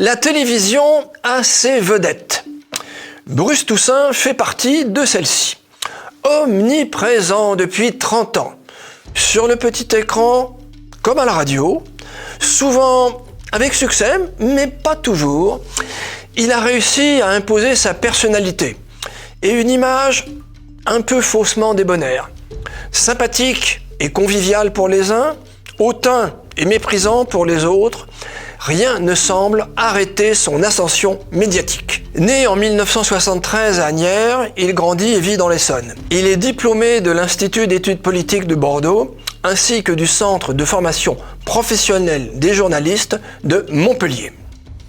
La télévision a ses vedettes. Bruce Toussaint fait partie de celle-ci. Omniprésent depuis 30 ans, sur le petit écran comme à la radio, souvent avec succès, mais pas toujours, il a réussi à imposer sa personnalité et une image un peu faussement débonnaire. Sympathique et convivial pour les uns, hautain et méprisant pour les autres, rien ne semble arrêter son ascension médiatique. Né en 1973 à Asnières, il grandit et vit dans l'Essonne. Il est diplômé de l'Institut d'études politiques de Bordeaux, ainsi que du Centre de formation professionnelle des journalistes de Montpellier.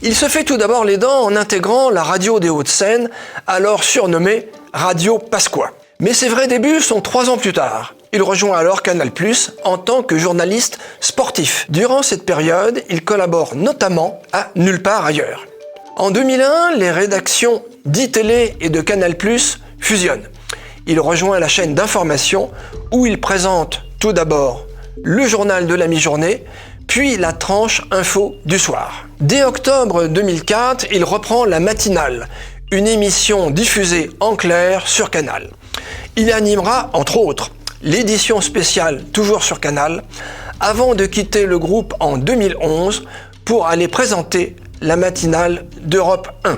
Il se fait tout d'abord les dents en intégrant la radio des Hauts-de-Seine, alors surnommée Radio Pasqua. Mais ses vrais débuts sont 3 ans plus tard. Il rejoint alors Canal+ en tant que journaliste sportif. Durant cette période, il collabore notamment à Nulle part ailleurs. En 2001, les rédactions d'ITélé et de Canal+ fusionnent. Il rejoint la chaîne d'information où il présente tout d'abord le journal de la mi-journée, puis la tranche info du soir. Dès octobre 2004, il reprend la matinale, une émission diffusée en clair sur Canal. Il animera, entre autres, l'édition spéciale toujours sur Canal, avant de quitter le groupe en 2011 pour aller présenter la matinale d'Europe 1.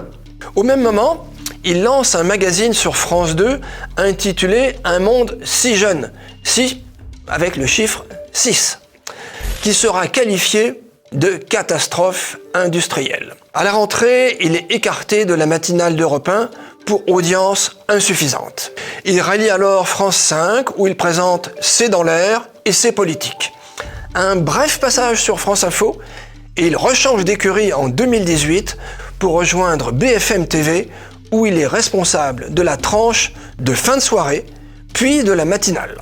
Au même moment, il lance un magazine sur France 2 intitulé « Un monde si jeune », si avec le chiffre 6, qui sera qualifié de catastrophe industrielle. À la rentrée, il est écarté de la matinale d'Europe 1 pour audience insuffisante. Il rallie alors France 5 où il présente C'est dans l'air et C'est politique. Un bref passage sur France Info et il rechange d'écurie en 2018 pour rejoindre BFM TV où il est responsable de la tranche de fin de soirée puis de la matinale.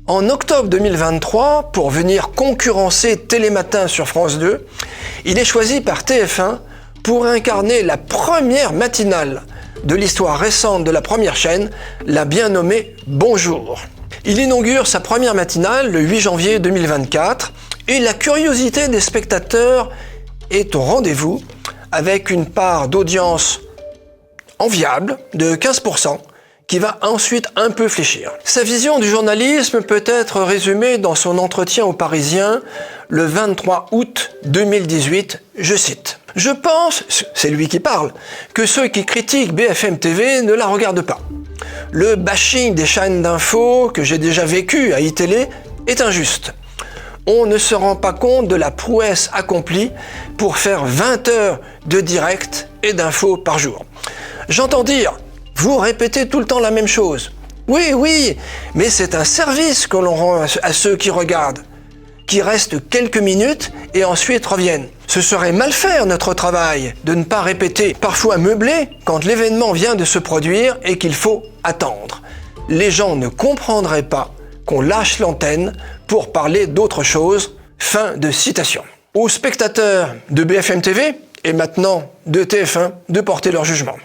En octobre 2023, pour venir concurrencer Télématin sur France 2, il est choisi par TF1 pour incarner la première matinale de l'histoire récente de la première chaîne, la bien nommée Bonjour. Il inaugure sa première matinale le 8 janvier 2024 et la curiosité des spectateurs est au rendez-vous avec une part d'audience enviable de 15%, qui va ensuite un peu fléchir. Sa vision du journalisme peut être résumée dans son entretien aux Parisiens le 23 août 2018, je cite. « Je pense, c'est lui qui parle, que ceux qui critiquent BFM TV ne la regardent pas. Le bashing des chaînes d'infos que j'ai déjà vécu à iTélé est injuste. On ne se rend pas compte de la prouesse accomplie pour faire 20 heures de direct et d'infos par jour. J'entends dire, vous répétez tout le temps la même chose. Oui, mais c'est un service que l'on rend à ceux qui regardent, qui restent quelques minutes et ensuite reviennent. Ce serait mal faire notre travail de ne pas répéter, parfois meubler, quand l'événement vient de se produire et qu'il faut attendre. Les gens ne comprendraient pas qu'on lâche l'antenne pour parler d'autre chose. » Fin de citation. Aux spectateurs de BFM TV et maintenant de TF1 de porter leur jugement.